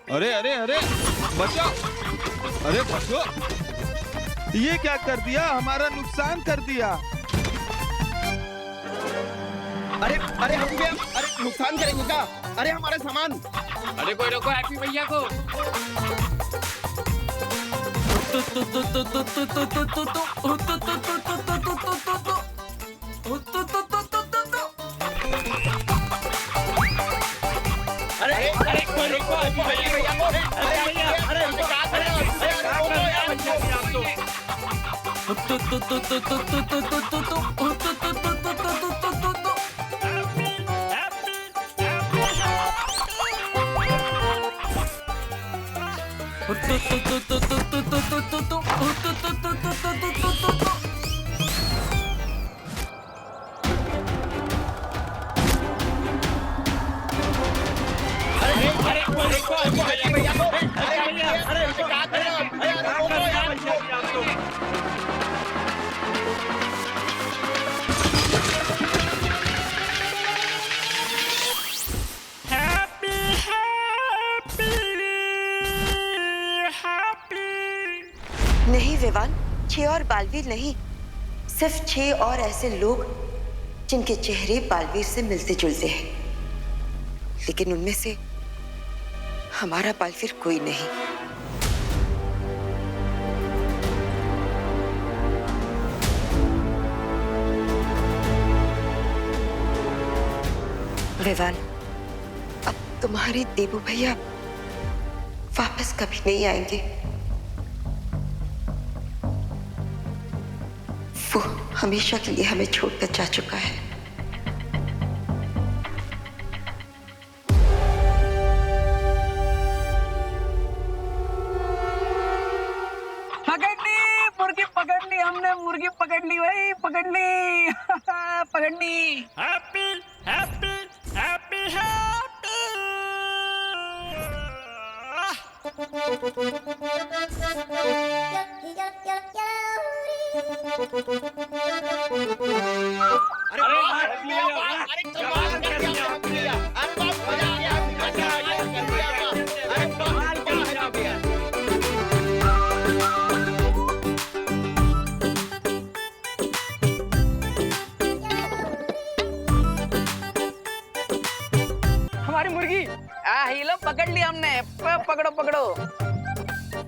अरे अरे अरे बचाओ, अरे बचो, ये क्या कर दिया, हमारा नुकसान कर दिया। अरे अरे हम भी अरे नुकसान करेंगे क्या? अरे हमारा सामान। अरे कोई रोको हैप्पी भैया को। अरे अरे कोई रोको हैप्पी भैया को। अरे नहीं विवान, 6 और बालवीर नहीं, सिर्फ 6 और ऐसे लोग जिनके चेहरे बालवीर से मिलते जुलते हैं, लेकिन उनमें से हमारा बालवीर कोई नहीं। विवान, अब तुम्हारे देबू भैया वापस कभी नहीं आएंगे। वो हमेशा के लिए हमें छोड़कर जा चुका है। पकड़ ली मुर्गी, पकड़ ली हमने, मुर्गी पकड़ ली भाई, पकड़ ली। पकड़ ली। Happy happy happy happy. हमारी मुर्गी ही लो, पकड़ ली हमने। पकड़ो पकड़ो।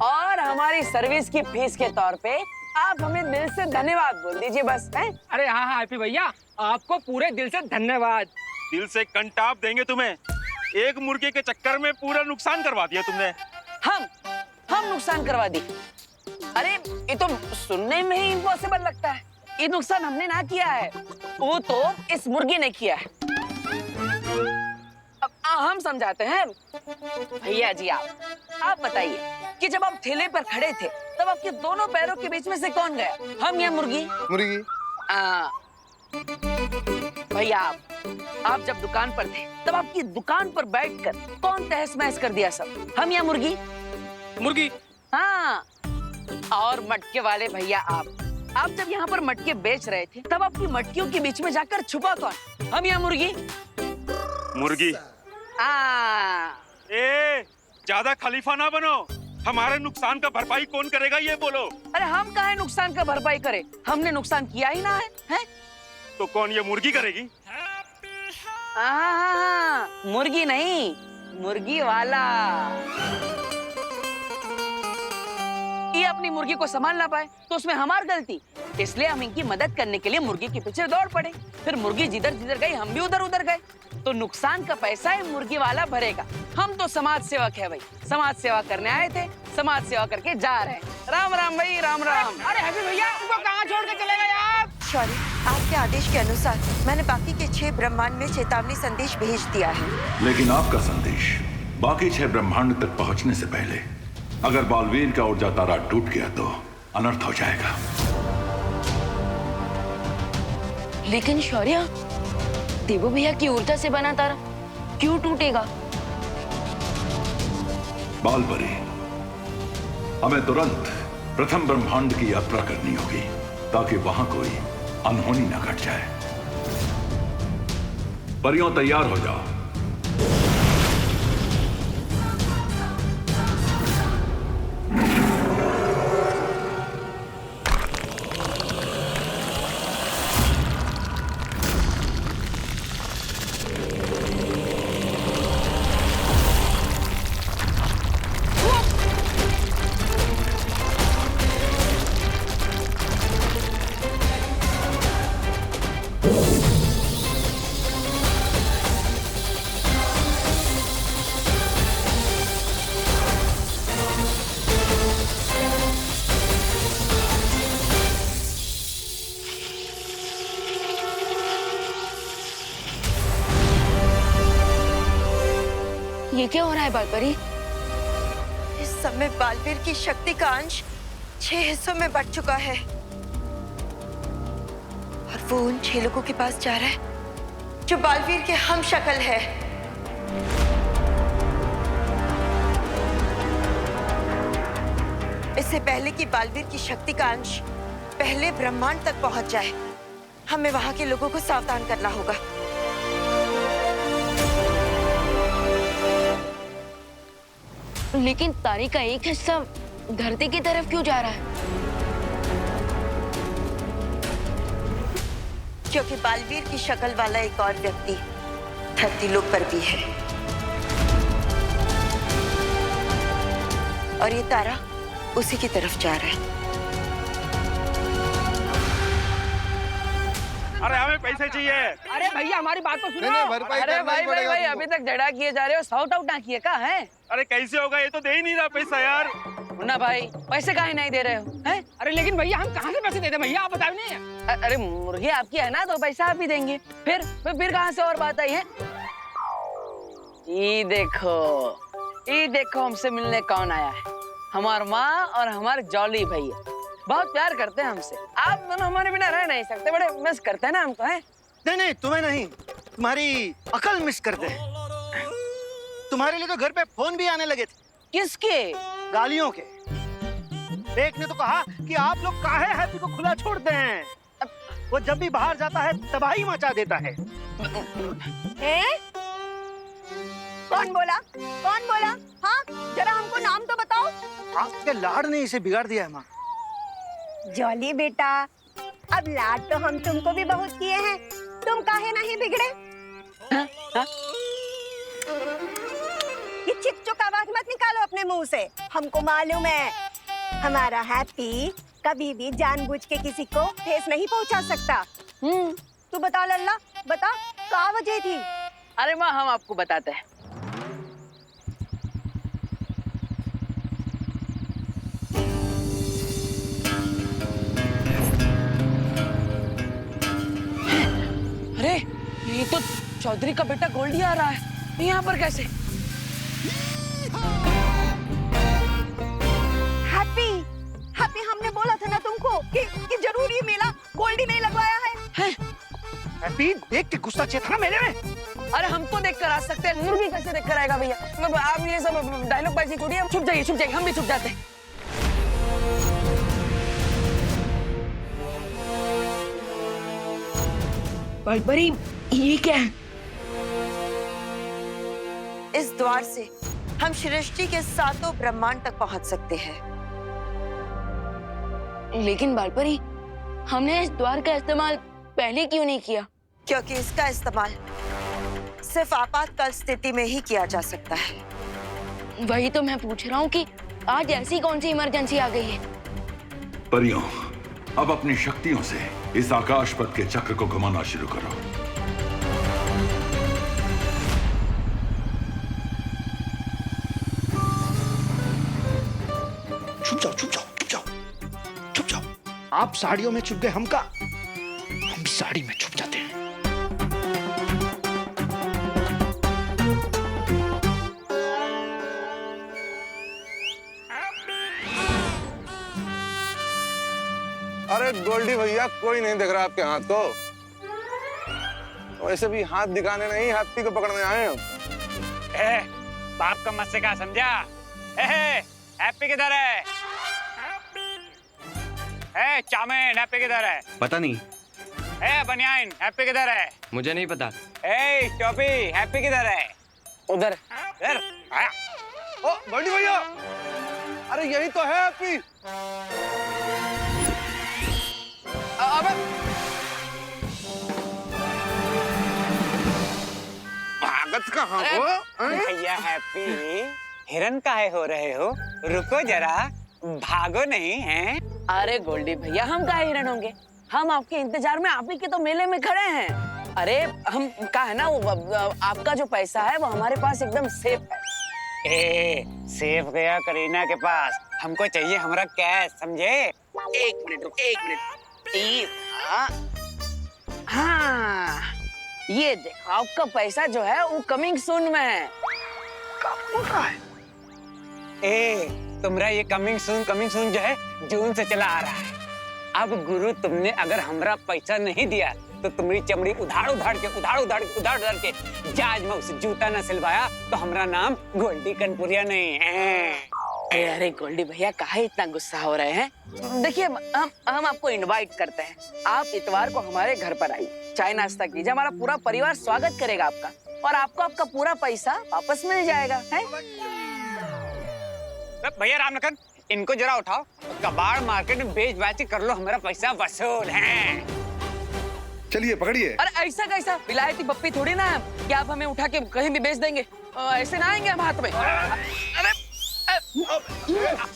और हमारी सर्विस की फीस के तौर पे आप हमें दिल से धन्यवाद बोल दीजिए बस। है? अरे हाँ हाँ हैप्पी भैया, आपको पूरे दिल से धन्यवाद। दिल से कंटाप देंगे तुम्हें, एक मुर्गे के चक्कर में पूरा नुकसान करवा दिया तुमने। हम नुकसान करवा दी? अरे ये तो सुनने में ही इम्पॉसिबल लगता है। ये नुकसान हमने ना किया है, वो तो इस मुर्गी ने किया है। अब हम समझाते हैं। भैया जी आप बताइए कि जब आप ठेले पर खड़े थे तब आपके दोनों पैरों के बीच में से कौन गया, हम या मुर्गी? मुर्गी। भैया आप जब दुकान पर थे तब आपकी दुकान पर बैठकर कौन तहस महस कर दिया सब, हम या मुर्गी? मुर्गी। हाँ। और मटके वाले भैया आप जब यहाँ पर मटके बेच रहे थे तब आपकी मटकियों के बीच में जाकर छुपा कौन, हम या मुर्गी? मुर्गी। ए, ज्यादा खलीफा ना बनो, हमारे नुकसान का भरपाई कौन करेगा ये बोलो। अरे हम काहे नुकसान का भरपाई करें, हमने नुकसान किया ही ना है? तो कौन, ये मुर्गी करेगी? मुर्गी नहीं, मुर्गी वाला। ये अपनी मुर्गी को संभाल ना पाए तो उसमें हमारी गलती, इसलिए हम इनकी मदद करने के लिए मुर्गी के पीछे दौड़ पड़े। फिर मुर्गी जिधर जिधर गई हम भी उधर उधर गए, तो नुकसान का पैसा ही मुर्गी वाला भरेगा। हम तो समाज सेवक है भाई, समाज सेवा करने आए थे, समाज सेवा करके जा रहे हैं। राम राम भाई, राम राम। अरे हैप्पी भैया, उनको कहाँ छोड़ के चले गए आप? सॉरी, आपके आदेश के अनुसार मैंने बाकी के 6 ब्रह्मांड में चेतावनी संदेश भेज दिया है। लेकिन आपका संदेश बाकी 6 ब्रह्मांड तक पहुंचने से पहले अगर बालवीर का ऊर्जा तारा टूट गया तो अनर्थ हो जाएगा। लेकिन शौर्य, देवो भैया की ऊर्जा से बना तारा क्यों टूटेगा? बालपरी, हमें तुरंत प्रथम ब्रह्मांड की यात्रा करनी होगी ताकि वहां कोई अनहोनी न घट जाए। परियों तैयार हो जाओ। ये क्या हो रहा है बालपरी? इस समय बालवीर की शक्ति का अंश 6 हिस्सों में बट चुका है और वो उन 6 लोगों के पास जा रहा है जो बालवीर के हम शक्ल है। इससे पहले कि बालवीर की शक्ति का अंश पहले ब्रह्मांड तक पहुंच जाए, हमें वहां के लोगों को सावधान करना होगा। लेकिन तारे का एक हिस्सा धरती की तरफ क्यों जा रहा है? क्योंकि बालवीर की शक्ल वाला एक और व्यक्ति धरती लोक पर भी है और ये तारा उसी की तरफ जा रहा है। अरे हमें पैसे चाहिए। अरे भैया हमारी बात तो सुनो। अरे भाई अभी तक झगड़ा किए जा रहे हो, साउट आउट ना किए का है? अरे कैसे होगा, ये तो दे ही नहीं रहा पैसा यार। मुन्ना भाई पैसे काहे नहीं दे रहे हो हैं? अरे लेकिन भैया हम कहाँ से पैसे देते भैया, आप बताओ नहीं। अरे मुर्गी आपकी है ना, तो पैसा आप ही देंगे। फिर कहाँ से और बात आई है? ये देखो हमसे मिलने कौन आया है। हमार माँ और हमारे जॉली भैया बहुत प्यार करते हैं हमसे। आप दोनों हमारे बिना रह नहीं सकते, बड़े मिस करते हैं ना हमको, हैं? नहीं तुम्हें नहीं, तुम्हारी अकल मिस करते हैं। तुम्हारे लिए तो घर पे फोन भी आने लगे थे। किसके? गालियों के। एक ने तो कहा कि आप लोग काहे हैप्पी को खुला छोड़ते हैं, वो जब भी बाहर जाता है तबाही मचा देता है। कौन बोला? हाँ, जरा हमको नाम तो बताओ। आपके लाड ने इसे बिगाड़ दिया है माँ। जॉली बेटा, अब लाड तो हम तुमको भी बहुत किए हैं, तुम काहे नहीं बिगड़े? ये चिक-चुक आवाज मत निकालो अपने मुंह से। हमको मालूम है हमारा हैप्पी कभी भी जानबूझ के किसी को ठेस नहीं पहुंचा सकता। तू बता लल्ला, बता क्या वजह थी? अरे माँ हम आपको बताते हैं। अरे ये तो चौधरी का बेटा गोल्डी आ रहा है, यहाँ पर कैसे? हैप्पी हमने बोला था ना तुमको कि जरूर ये मेला गोल्डी नहीं लगवाया है। हैप्पी देख के गुस्सा चेता ना मेरे में। अरे हमको देखकर आ सकते हैं, मुर्गी कैसे देखकर आएगा भैया? आप ये सब डायलॉग बाजी छोड़िए, छुप जाइए, हम भी छुप जाते हैं। बालपरी ये क्या है? इस द्वार से हम सृष्टि के 7 ब्रह्मांड तक पहुंच सकते हैं। लेकिन बालपरी हमने इस द्वार का इस्तेमाल पहले क्यों नहीं किया? क्योंकि इसका इस्तेमाल सिर्फ आपातकाल स्थिति में ही किया जा सकता है। वही तो मैं पूछ रहा हूँ कि आज ऐसी कौन सी इमरजेंसी आ गई है? परियों, अब अपनी शक्तियों से इस आकाश पथ के चक्र को घुमाना शुरू करो। छुप जाओ। आप साड़ियों में छुप गए, हम भी साड़ी में छुप जाते हैं। अरे गोल्डी भैया, कोई नहीं देख रहा आपके हाथ को। वैसे भी हाथ दिखाने नहीं, हैप्पी को पकड़ने आए हैं। बाप का मस्से का समझा? हैप्पी किधर है? चामेन हैप्पी किधर है? पता नहीं, ए बनियान, हैप्पी किधर है? मुझे नहीं पता। ए टोपी, हैप्पी किधर है? उधर। इधर आया। ओ गोल्डी भैया, अरे यही तो है हैप्पी। अबे भागत कहाँ हो? भैया हैप्पी, हिरन काहे हो रहे हो? रुको जरा, भागो नहीं है? अरे गोल्डी भैया, हम काहे हिरन होंगे? हम आपके इंतजार में आप ही के तो मेले में खड़े हैं। अरे हम का है ना, वो आपका जो पैसा है वो हमारे पास एकदम सेफ है। ए, सेफ गया करीना के पास, हमको चाहिए हमारा कैश, समझे? एक मिनट रुक, एक मिनट। हाँ, ये देखो आपका पैसा जो है वो कमिंग सून में है। ए, तुम्हारा ये कमिंग सून जो है जून से चला आ रहा है। अब गुरु तुमने अगर हमरा पैसा नहीं दिया तो तुम्हारी चमड़ी उधार के जहाज में उसे जूता न सिलवाया तो हमारा नाम गोल्डी कनपुरिया नहीं है। अरे गोल्डी भैया काहे इतना गुस्सा हो रहे हैं? देखिए हम आपको इनवाइट करते हैं, आप इतवार को हमारे घर पर आइए, चाय नाश्ता कीजिए, हमारा पूरा परिवार स्वागत करेगा आपका और आपको आपका पूरा पैसा वापस मिल जाएगा। है भैया रामलखन, इनको जरा उठाओ, कबाड़ मार्केट में बेच बाची कर लो, हमारा पैसा वसूल है। चलिए पकड़िए। अरे ऐसा कैसा, विलायती पप्पी थोड़ी ना है कि आप हमें उठा के कहीं भी बेच देंगे। ऐसे ना आएंगे हम हाथ में। अरे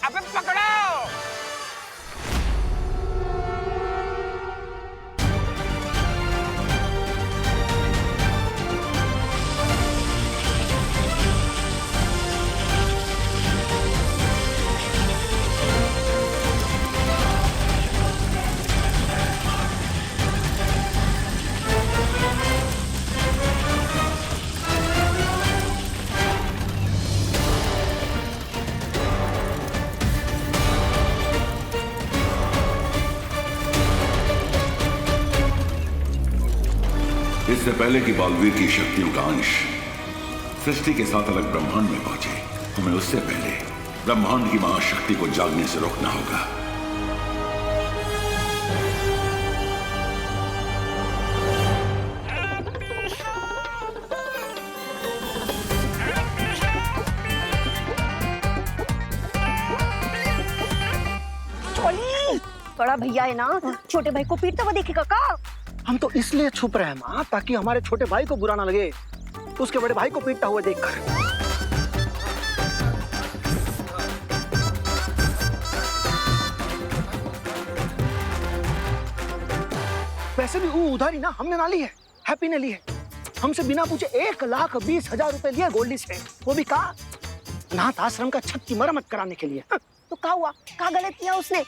अबे पकड़ो। इससे पहले कि बालवीर की शक्तियों का अंश सृष्टि के साथ अलग ब्रह्मांड में पहुंचे, हमें उससे पहले ब्रह्मांड की महाशक्ति को जागने से रोकना होगा। बड़ा भैया है ना, छोटे भाई को पीटता हुआ देखेगा का? हम तो इसलिए छुप रहे हैं माँ, ताकि हमारे छोटे भाई को बुरा ना लगे उसके बड़े भाई को पीटता हुआ देखकर। वैसे भी वो उधारी ना हमने ना ली है, हैप्पी ने ली है। हमसे बिना पूछे 1,20,000 रुपए लिए गोल्डी से, वो भी कहा अनाथ आश्रम का छत की मरम्मत कराने के लिए। तो क्या हुआ, क्या गलत किया उसने?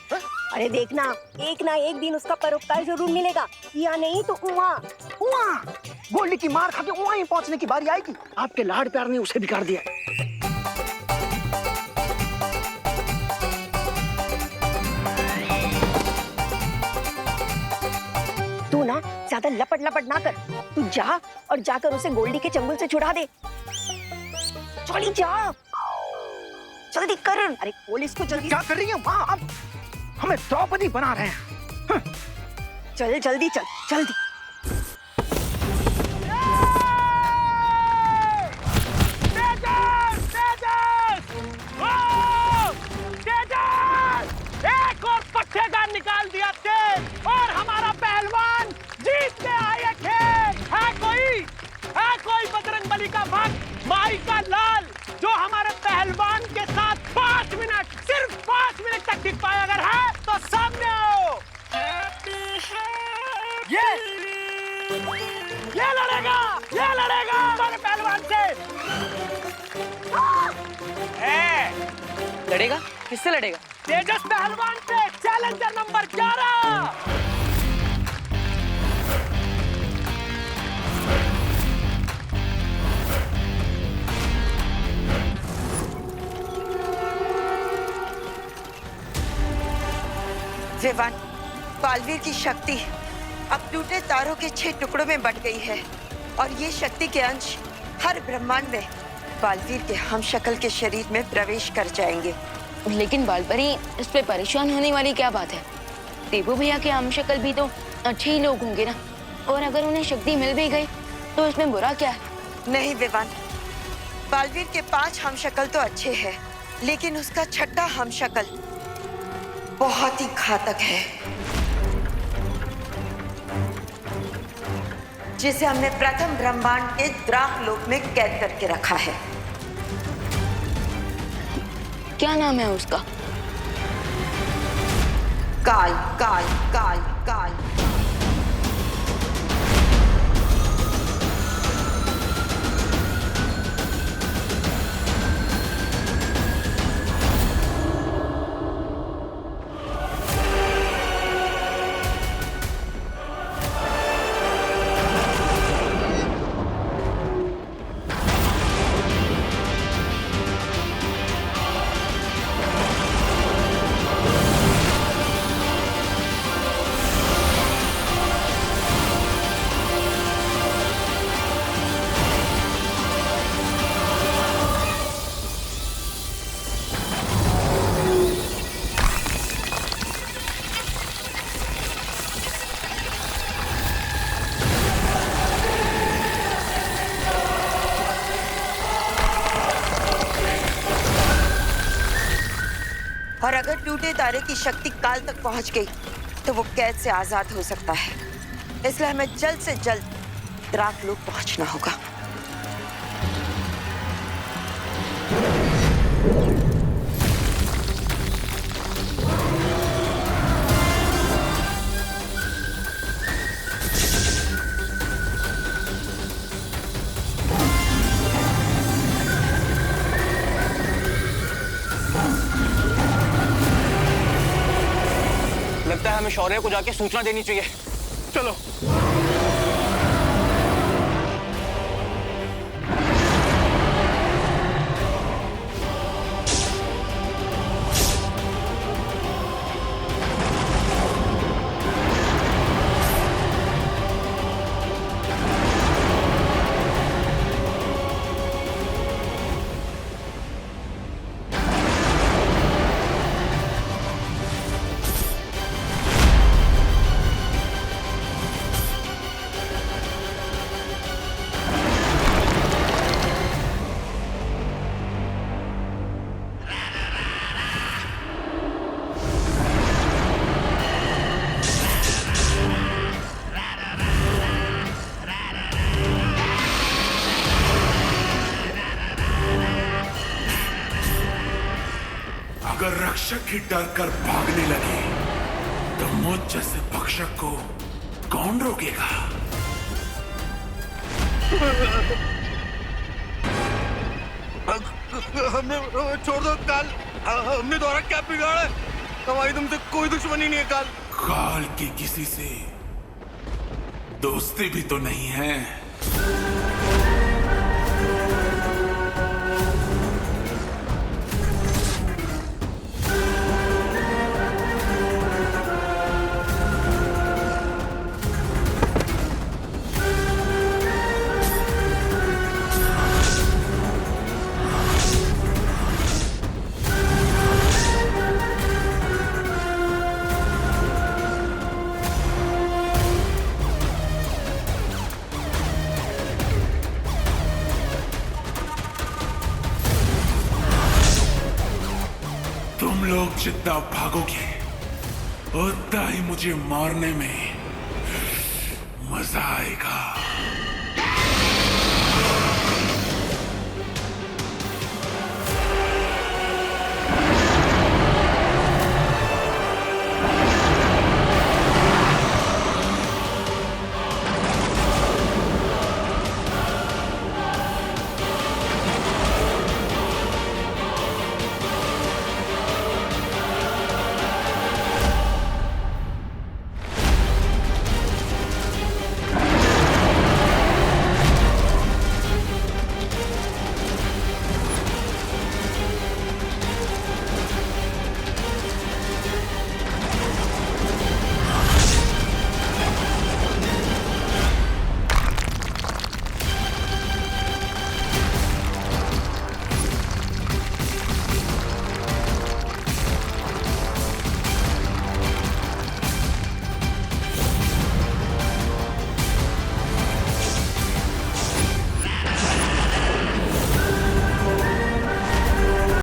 अरे देखना, एक ना एक दिन उसका परोपकार जरूर मिलेगा, या नहीं तो वहाँ गोल्डी की मार खा के वहाँ ही पहुँचने की बारी आएगी। आपके लाड प्यार ने उसे बिगाड़ दिया। तू ना ज्यादा लपट ना कर, तू जा और जाकर उसे गोल्डी के चंगुल से छुड़ा दे। चली जा, जल्दी कर। अरे पुलिस को जल्दी। क्या कर रही है माँ? अब हमें द्रौपदी बना रहे हैं। चल जल्दी चल, जल्दी। एक और पट्टेदार निकाल दिया तेज और हमारा पहलवान जीत के आए खेल। है कोई बजरंगबली का भक्त, माई का लाल, जो हमारे पहलवान के साथ 5 मिनट, सिर्फ 5 मिनट तक टिक पाए? अगर है तो सामने आओ। ये लड़ेगा हमारे पहलवान से। लड़ेगा? किससे लड़ेगा? तेजस पहलवान से, चैलेंजर नंबर 11। विवान, बालवीर की शक्ति अब टूटे तारों के 6 टुकड़ों में बट गई है और ये शक्ति के अंश हर ब्रह्मांड में बालवीर के हमशक्ल के शरीर में प्रवेश कर जाएंगे। लेकिन बालपरी, इस पे परेशान होने वाली क्या बात है? देवू भैया के हमशक्ल भी तो अच्छे ही लोग होंगे ना, और अगर उन्हें शक्ति मिल भी गई तो इसमें बुरा क्या है? नहीं विवान, बालवीर के 5 हमशक्ल तो अच्छे हैं, लेकिन उसका छठा हमशक्ल बहुत ही घातक है, जिसे हमने प्रथम ब्रह्मांड के द्राक लोक में कैद करके रखा है। क्या नाम है उसका? काल काल काल काल। और अगर टूटे तारे की शक्ति काल तक पहुंच गई तो वो कैद से आजाद हो सकता है, इसलिए हमें जल्द से जल्द द्राक लोक पहुंचना होगा। लगता है हमें शौर्य को जाके सूचना देनी चाहिए। चलो। अगर रक्षक ही डर कर भागने लगे तो मुझ जैसे भक्षक को कौन रोकेगा? हमने छोड़ दो काल, हमने तुम्हारा क्या बिगाड़ा है? हमारी तुमसे कोई दुश्मनी नहीं है काल। काल की किसी से दोस्ती भी तो नहीं है। तुम लोग जितना भागोगे उतना ही मुझे मारने में